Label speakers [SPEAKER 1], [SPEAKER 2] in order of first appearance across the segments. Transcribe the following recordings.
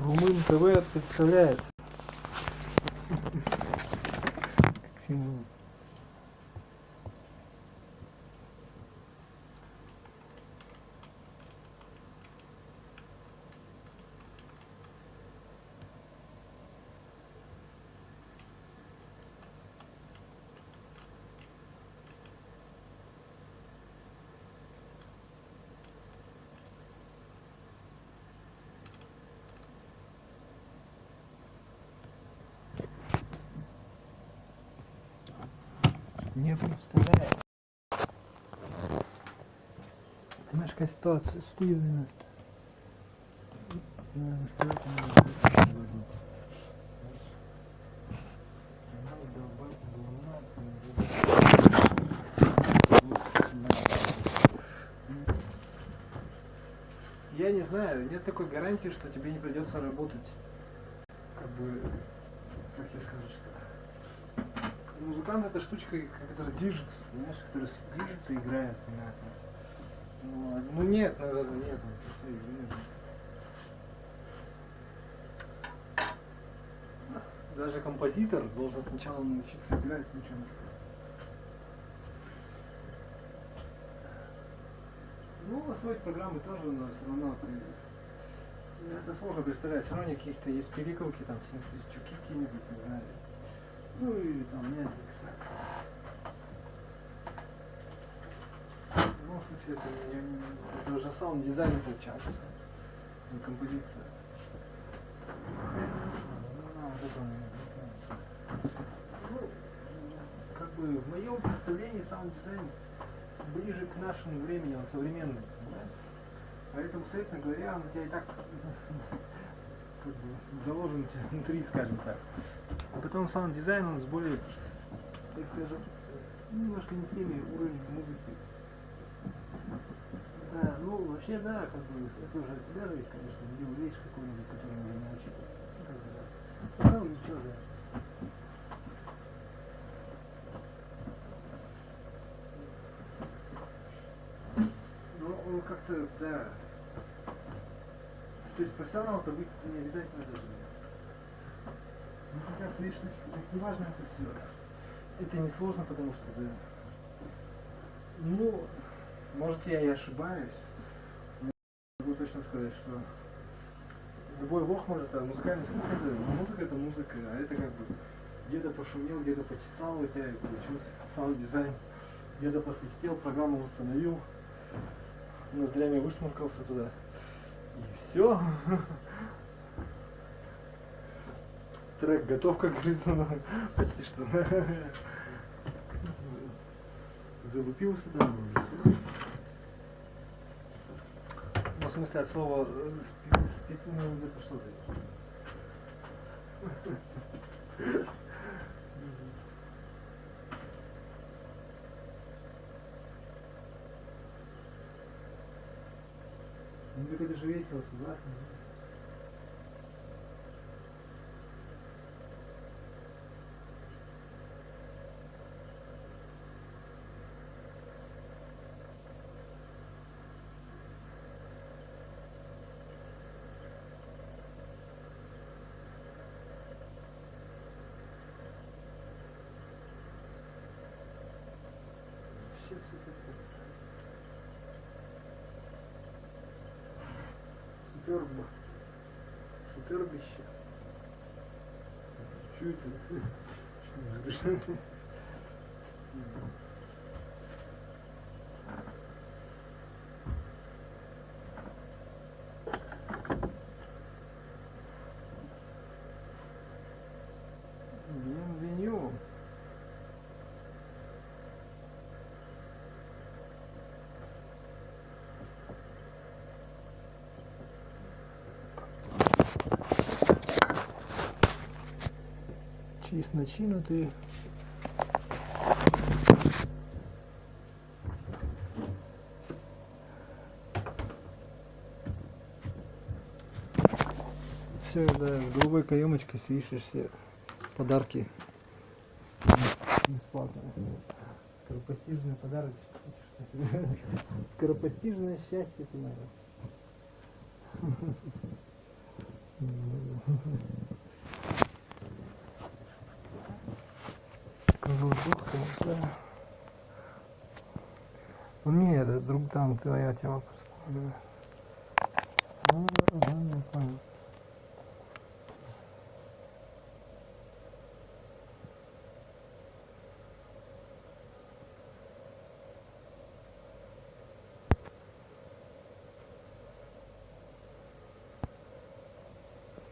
[SPEAKER 1] Румын ТВ представляет. Как символ. Не представляет. Немножко ситуация стивная. Я не знаю, нет такой гарантии, что тебе не придется работать, как бы, как тебе сказать, что музыкант это штучка, которая движется, понимаешь, которая движется и играет, понятно. Ну нет, наверное, нет, просто нет. Даже композитор должен сначала научиться играть на чем-то. Ну, освоить программы тоже, но все равно это сложно представлять. Все равно каких-то есть перекрутки, там, синтетички какие-нибудь, не знаю. Ну и там Yandex. В любом случае это уже саунд-дизайн получается, не композиция. Ну, как бы в моем представлении саунд-дизайн ближе к нашему времени, он современный, понимаешь? Поэтому, соответственно говоря, он у тебя и так как бы заложен внутри, скажем так. А потом саунд-дизайн, он с более, так скажем, немножко не с теми уровнями музыки. Да, ну вообще да, как бы это уже от тебя зависит, конечно, где увидишь какой-нибудь, который уже не учит. Ну, как бы, да. Ну ничего, да. Ну, он как-то, да. То есть профессионал-то быть не обязательно даже. Ну хотя свои штуки, не важно это все. Это не сложно, потому что, да. Ну, может я и ошибаюсь. Но могу точно сказать, что любой лох может музыкальный слушать, да, музыка это музыка, а это как бы где-то пошумел, где-то почесал, у тебя получился саунд-дизайн, где-то посвистел, программу установил, ноздрями высморкался туда. И все. Трек готов, как говорится, почти что. Залупился, да, все. Ну, в смысле, от слова спит, ну, это что ты? Ну, так это же весело, согласен. Вообще супер. Супербо. Супербище. Чё это? Что это? Bienvenue. Чист начинутый. Все, да, в голубой каемочке свишешь все подарки бесплатно. Скоропостижный подарок. Скоропостижное счастье ты мое.
[SPEAKER 2] Не, это друг там твоя тема просто. Не понял.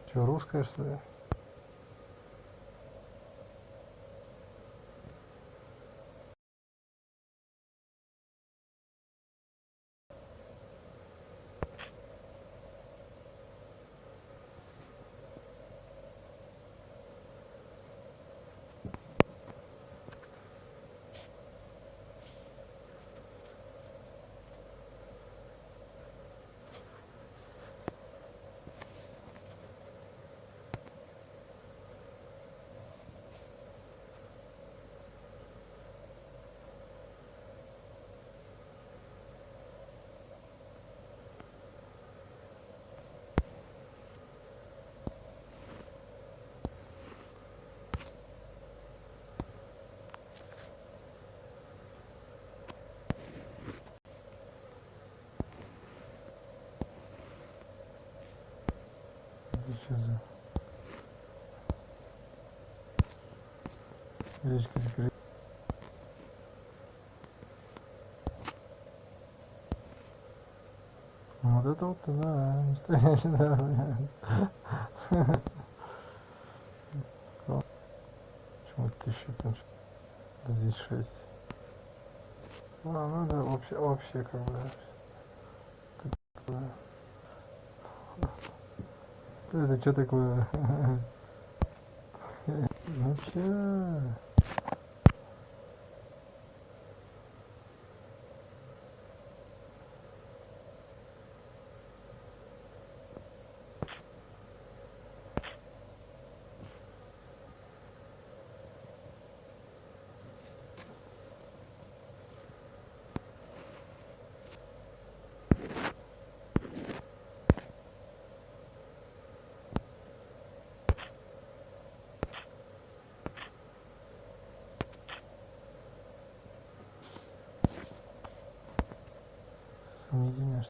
[SPEAKER 2] Что, русская, что ли? Что за речка закрыта? Вот это вот, да, настоящий, да, вариант. Почему 1000 там? Здесь 6. Ну да, вообще как бы. Да. Это что такое? Ну чё? Самоединяешь.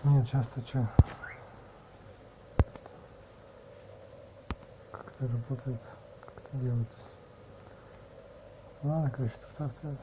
[SPEAKER 2] Нет, часто что? Как это работает? Как это делается? Ладно, короче, тут оставим.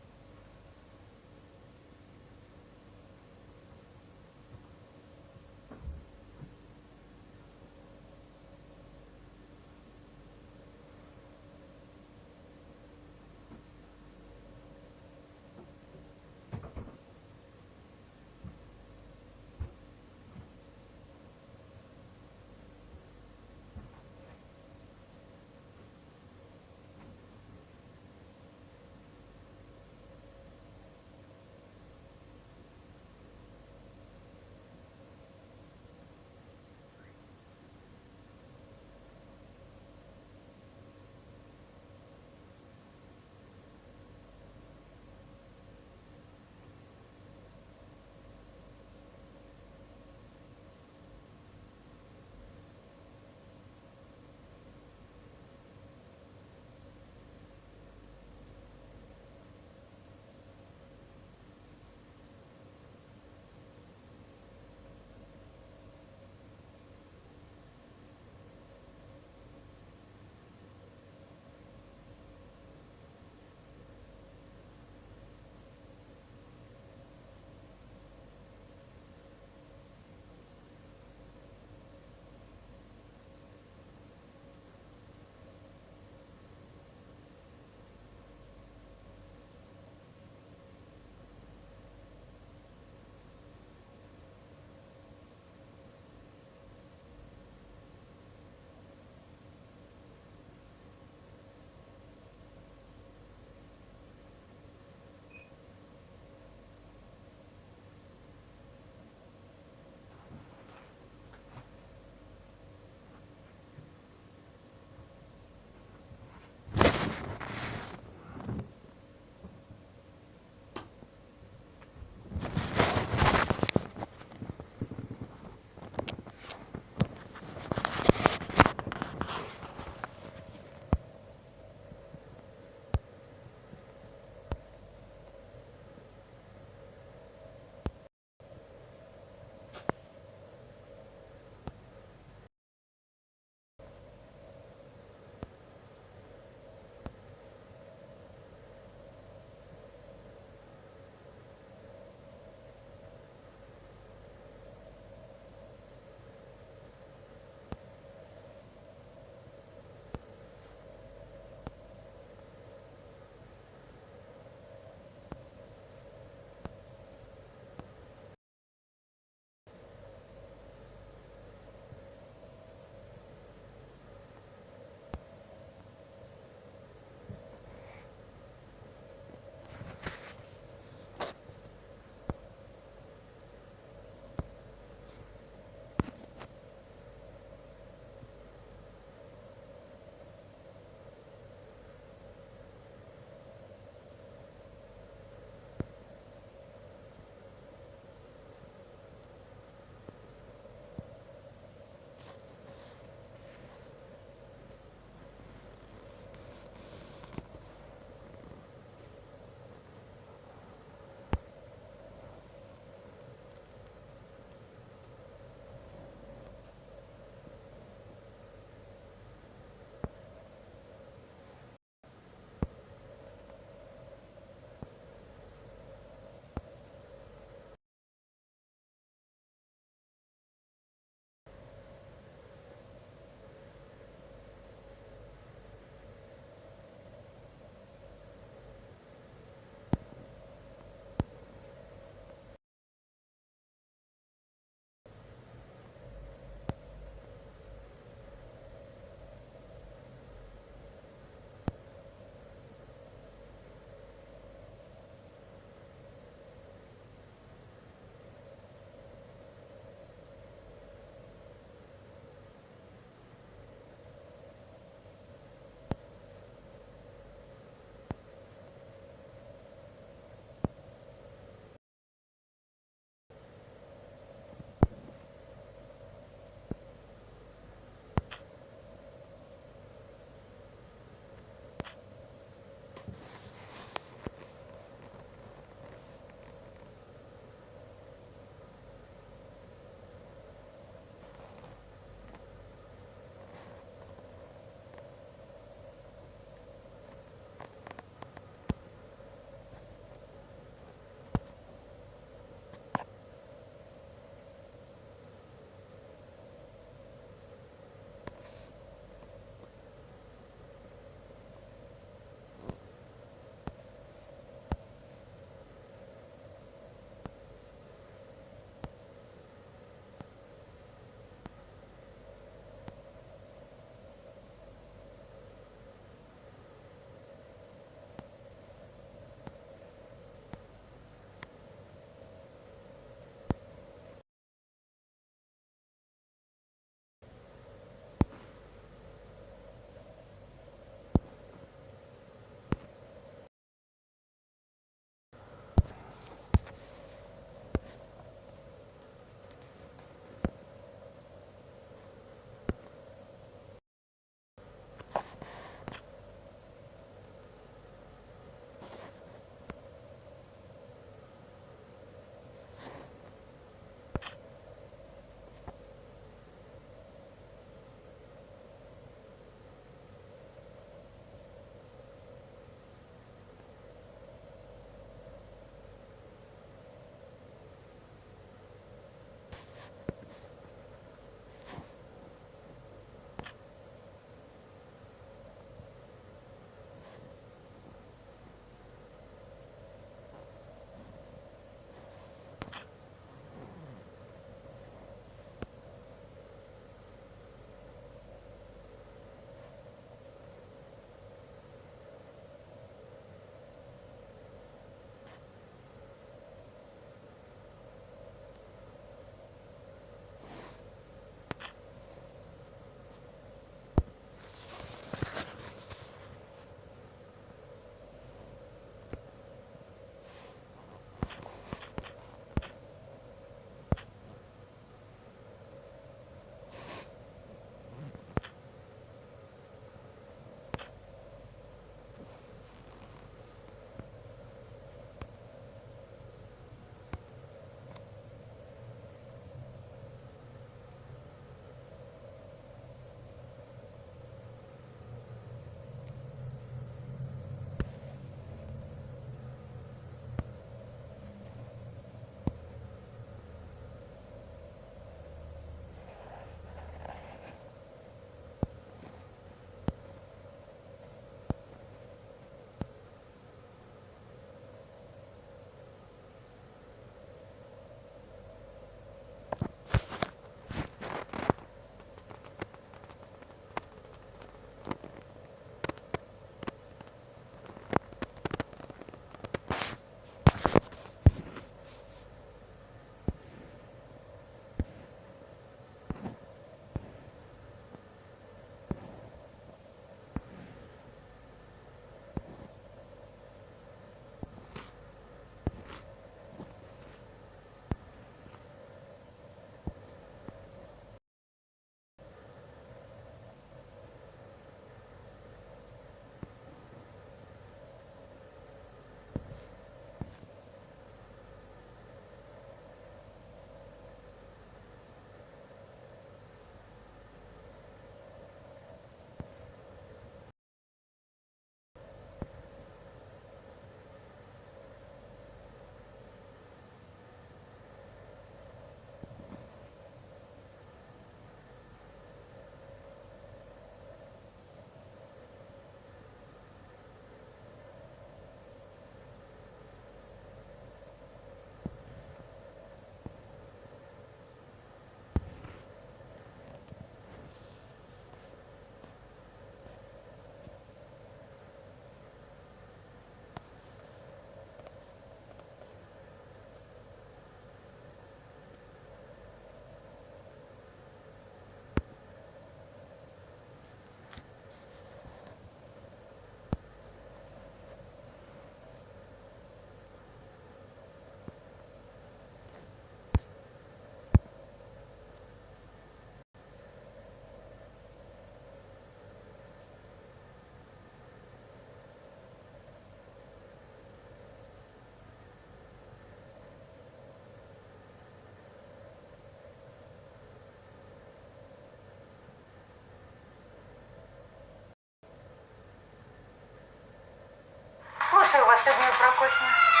[SPEAKER 3] Слушаю вас, Людмила Прокофьевна.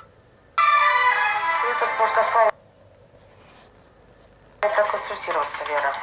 [SPEAKER 3] Я тут можно с вами проконсультироваться, Вера.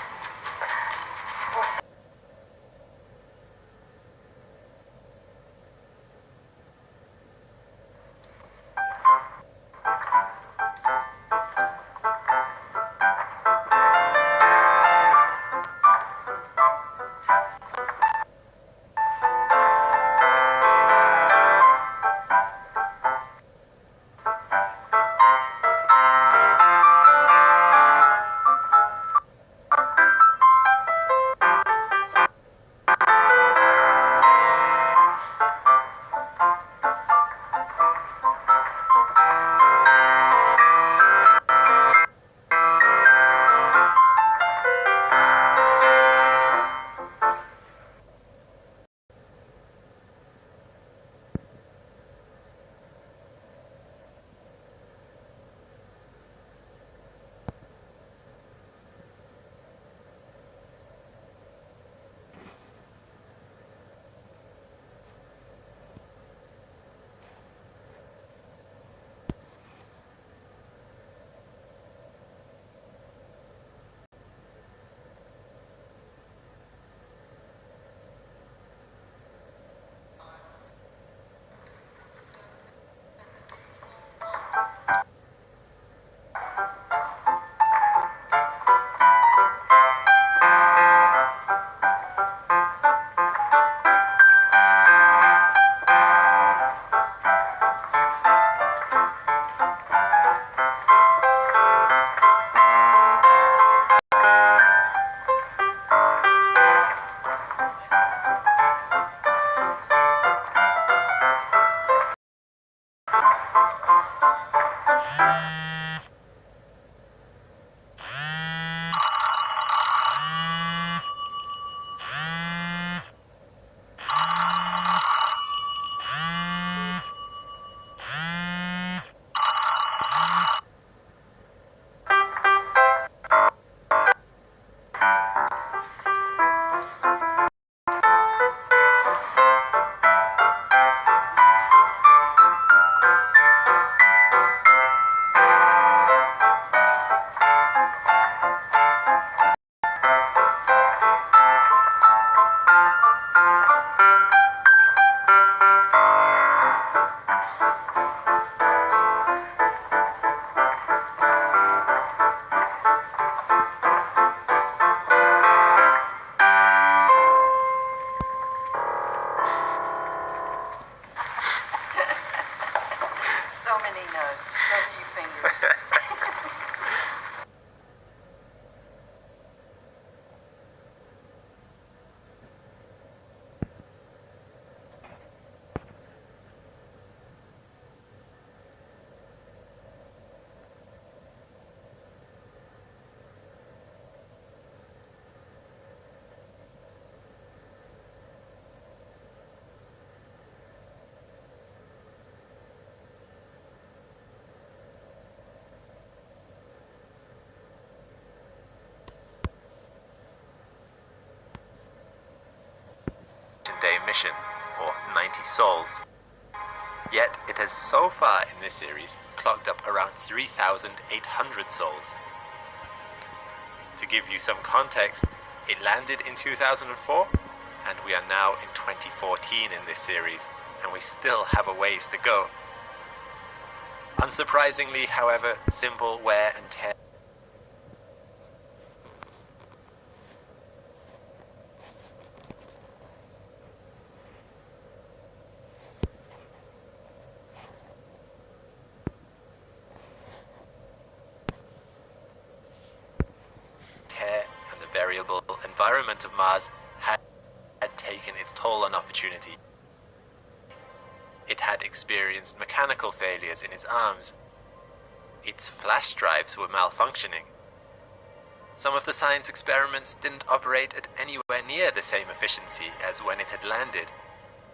[SPEAKER 3] So many notes, so few fingers.
[SPEAKER 4] Day mission, or 90 sols. Yet it has so far in this series clocked up around 3,800 sols. To give you some context, it landed in 2004, and we are now in 2014 in this series, and we still have a ways to go. Unsurprisingly, however, simple wear and tear and the variable environment of Mars had taken its toll on opportunity. It had experienced mechanical failures in its arms. Its flash drives were malfunctioning. Some of the science experiments didn't operate at anywhere near the same efficiency as when it had landed.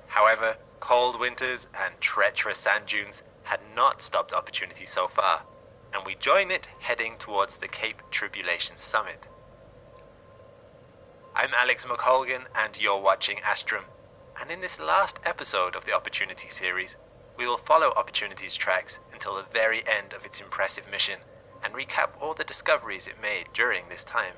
[SPEAKER 4] However, cold winters and treacherous sand dunes had not stopped opportunity so far, and we join it heading towards the Cape Tribulation Summit. I'm Alex McColgan and you're watching Astrum, and in this last episode of the Opportunity series, we will follow Opportunity's tracks until the very end of its impressive mission and recap all the discoveries it made during this time.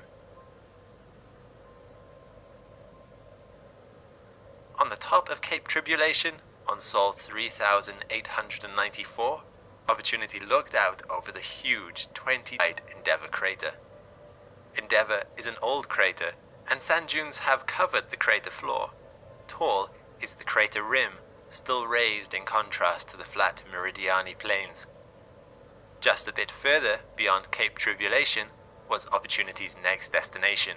[SPEAKER 4] On the top of Cape Tribulation, on Sol 3894, Opportunity looked out over the huge 20-wide Endeavour crater. Endeavour is an old crater, and sand dunes have covered the crater floor. Tall is the crater rim, still raised in contrast to the flat Meridiani plains. Just a bit further beyond Cape Tribulation was Opportunity's next destination,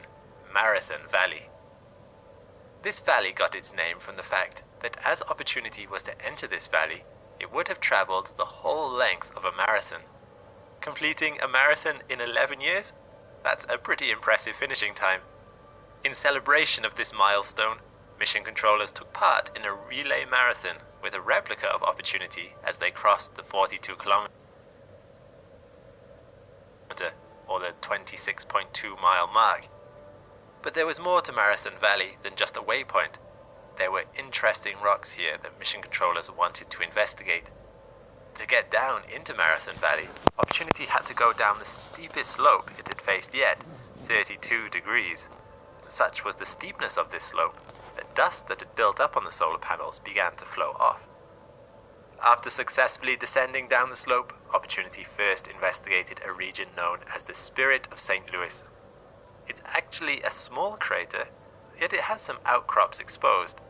[SPEAKER 4] Marathon Valley. This valley got its name from the fact that as Opportunity was to enter this valley, it would have travelled the whole length of a marathon. Completing a marathon in 11 years? That's a pretty impressive finishing time. In celebration of this milestone, mission controllers took part in a relay marathon with a replica of Opportunity as they crossed the 42-kilometer or the 26.2-mile mark. But there was more to Marathon Valley than just a waypoint. There were interesting rocks here that mission controllers wanted to investigate. To get down into Marathon Valley, Opportunity had to go down the steepest slope it had faced yet, 32 degrees. Such was the steepness of this slope that dust that had built up on the solar panels began to flow off. After successfully descending down the slope, Opportunity first investigated a region known as the Spirit of St. Louis. It's actually a small crater, yet it has some outcrops exposed.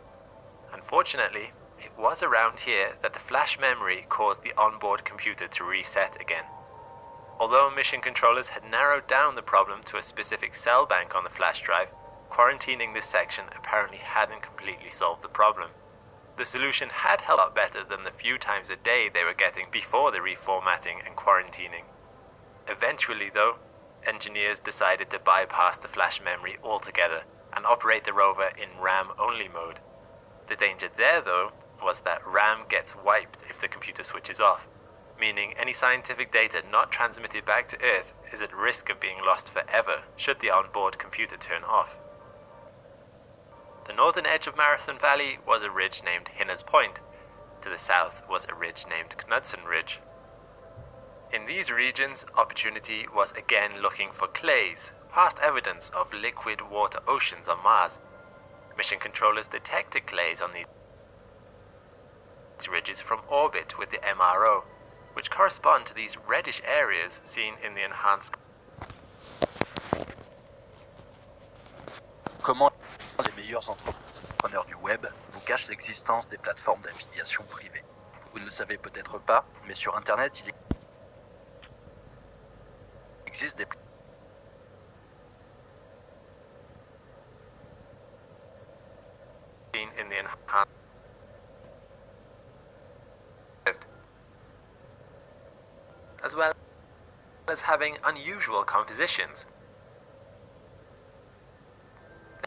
[SPEAKER 4] Unfortunately, it was around here that the flash memory caused the onboard computer to reset again. Although mission controllers had narrowed down the problem to a specific cell bank on the flash drive, quarantining this section apparently hadn't completely solved the problem. The solution had held up better than the few times a day they were getting before the reformatting and quarantining. Eventually though, engineers decided to bypass the flash memory altogether and operate the rover in RAM-only mode. The danger there though was that RAM gets wiped if the computer switches off, meaning any scientific data not transmitted back to Earth is at risk of being lost forever should the onboard computer turn off. The northern edge of Marathon Valley was a ridge named Hinner's Point. To the south was a ridge named Knudsen Ridge. In these regions, Opportunity was again looking for clays, past evidence of liquid water oceans on Mars. Mission controllers detected clays on these ridges from orbit with the MRO, which correspond to these reddish areas seen in the enhanced.
[SPEAKER 5] Comment les meilleurs entrepreneurs du web vous cachent l'existence des plateformes d'affiliation privées? Vous ne le savez peut-être pas, mais sur Internet, il existe des
[SPEAKER 4] in the enhanced as well as having unusual compositions.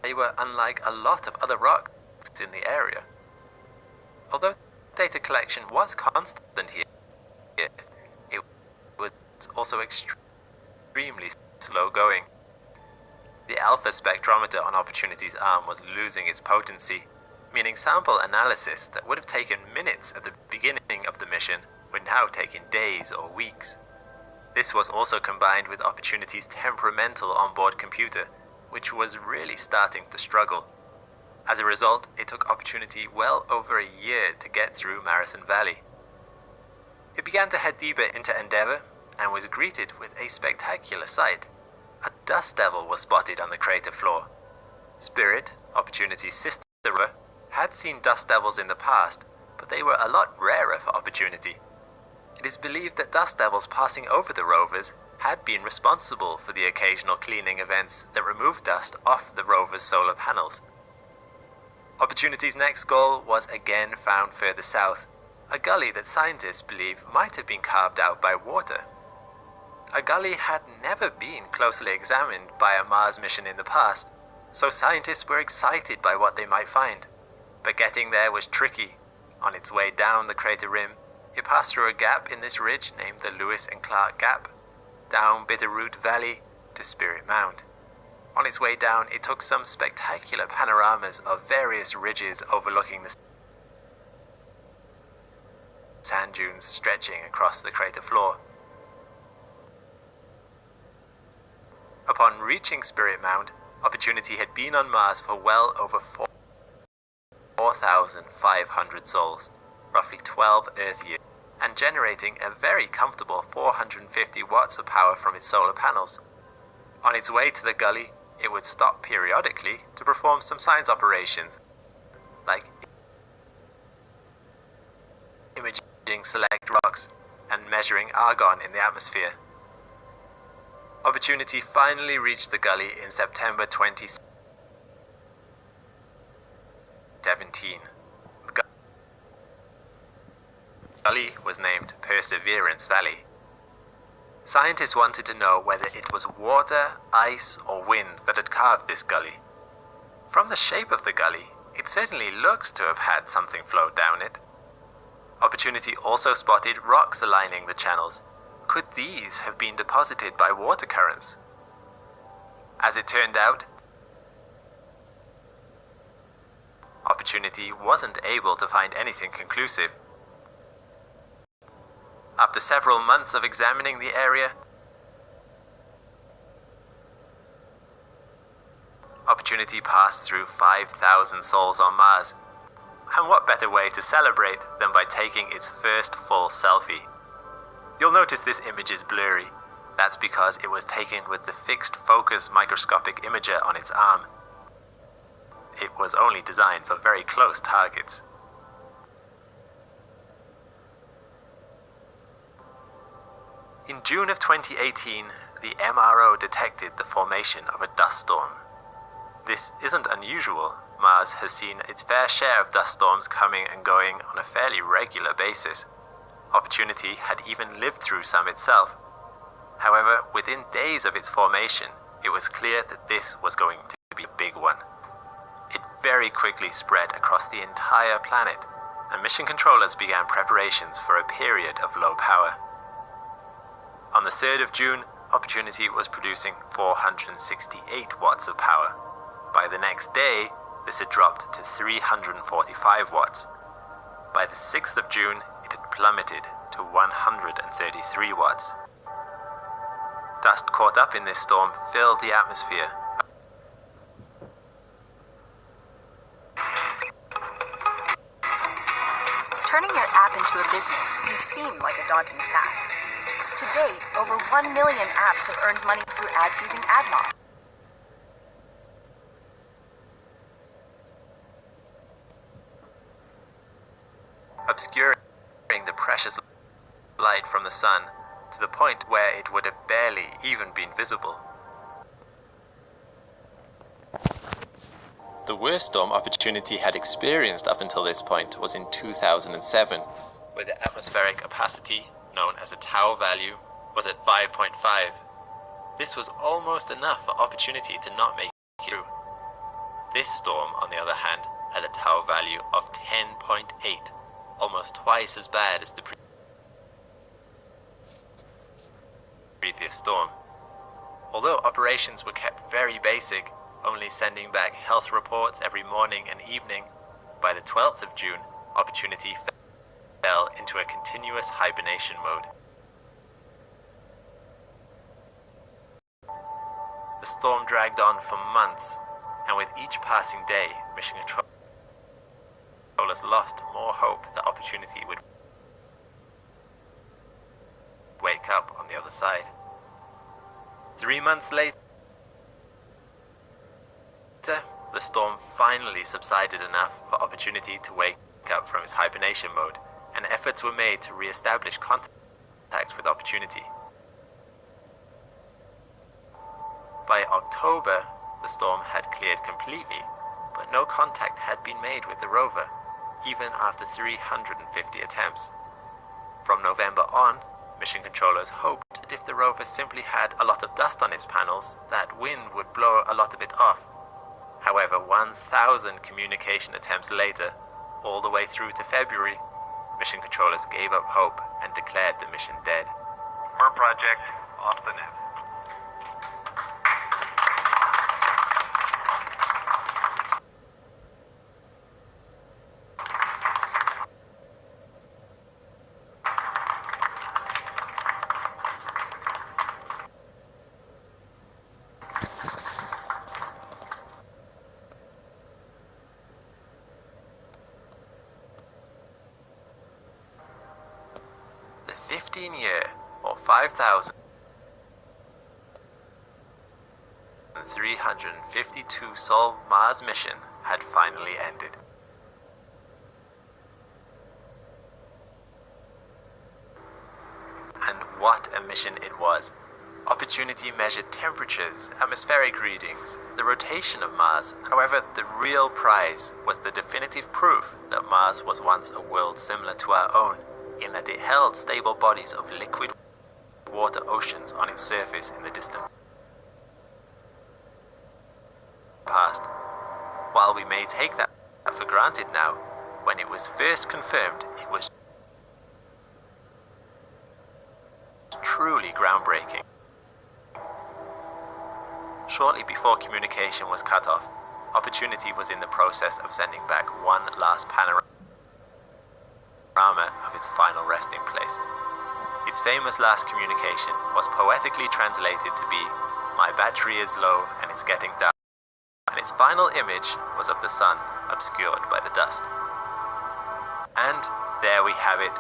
[SPEAKER 4] They were unlike a lot of other rocks in the area. Although data collection was constant here, it was also extremely slow going. The alpha spectrometer on Opportunity's arm was losing its potency, meaning sample analysis that would have taken minutes at the beginning of the mission would now take in days or weeks. This was also combined with Opportunity's temperamental onboard computer, which was really starting to struggle. As a result, it took Opportunity well over a year to get through Marathon Valley. It began to head deeper into Endeavour and was greeted with a spectacular sight. A dust devil was spotted on the crater floor. Spirit, Opportunity's sister, had seen dust devils in the past, but they were a lot rarer for Opportunity. It is believed that dust devils passing over the rovers had been responsible for the occasional cleaning events that removed dust off the rover's solar panels. Opportunity's next goal was again found further south, a gully that scientists believe might have been carved out by water. A gully had never been closely examined by a Mars mission in the past, so scientists were excited by what they might find. But getting there was tricky. On its way down the crater rim, it passed through a gap in this ridge named the Lewis and Clark Gap, down Bitterroot Valley to Spirit Mound. On its way down, it took some spectacular panoramas of various ridges overlooking the sand dunes stretching across the crater floor. Upon reaching Spirit Mound, Opportunity had been on Mars for well over 4,500 sols, roughly 12 Earth years, and generating a very comfortable 450 watts of power from its solar panels. On its way to the gully, it would stop periodically to perform some science operations, like imaging select rocks and measuring argon in the atmosphere. Opportunity finally reached the gully in September 2017. The gully was named Perseverance Valley. Scientists wanted to know whether it was water, ice, or wind that had carved this gully. From the shape of the gully, it certainly looks to have had something flow down it. Opportunity also spotted rocks aligning the channels. Could these have been deposited by water currents? As it turned out, Opportunity wasn't able to find anything conclusive. After several months of examining the area, Opportunity passed through 5,000 sols on Mars. And what better way to celebrate than by taking its first full selfie? You'll notice this image is blurry. That's because it was taken with the fixed focus microscopic imager on its arm. It was only designed for very close targets. In June of 2018, the MRO detected the formation of a dust storm. This isn't unusual. Mars has seen its fair share of dust storms coming and going on a fairly regular basis. Opportunity had even lived through some itself. However, within days of its formation, it was clear that this was going to be a big one. It very quickly spread across the entire planet, and mission controllers began preparations for a period of low power. On the 3rd of June, Opportunity was producing 468 watts of power. By the next day, this had dropped to 345 watts. By the 6th of June, it had plummeted to 133 watts. Dust caught up in this storm filled the atmosphere.
[SPEAKER 3] Turning your app into a business can seem like a daunting task. To date, over 1 million apps have earned money through ads using AdMob.
[SPEAKER 4] Obscuring the precious light from the sun to the point where it would have barely even been visible. The worst storm Opportunity had experienced up until this point was in 2007, where the atmospheric opacity, known as a tau value, was at 5.5. This was almost enough for Opportunity to not make it through. This storm, on the other hand, had a tau value of 10.8, almost twice as bad as the previous storm. Although operations were kept very basic, only sending back health reports every morning and evening, by the 12th of June, Opportunity fell into a continuous hibernation mode. The storm dragged on for months, and with each passing day, mission controllers lost more hope that Opportunity would wake up on the other side. 3 months later, the storm finally subsided enough for Opportunity to wake up from its hibernation mode, and efforts were made to re-establish contact with Opportunity. By October, the storm had cleared completely, but no contact had been made with the rover, even after 350 attempts. From November on, mission controllers hoped that if the rover simply had a lot of dust on its panels, that wind would blow a lot of it off. However, 1,000 communication attempts later, all the way through to February, mission controllers gave up hope and declared the mission dead.
[SPEAKER 6] Our project off the net.
[SPEAKER 4] 15-year or 5,352 solved Mars mission had finally ended. And what a mission it was. Opportunity measured temperatures, atmospheric readings, the rotation of Mars. However, the real prize was the definitive proof that Mars was once a world similar to our own, in that it held stable bodies of liquid water oceans on its surface in the distant past. While we may take that for granted now, when it was first confirmed, it was truly groundbreaking. Shortly before communication was cut off, Opportunity was in the process of sending back one last panorama of its final resting place. Its famous last communication was poetically translated to be, "My battery is low and it's getting dark," and its final image was of the sun obscured by the dust. And there we have it.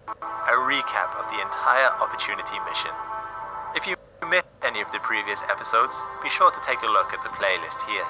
[SPEAKER 4] A recap of the entire Opportunity mission. If you missed any of the previous episodes, be sure to take a look at the playlist here.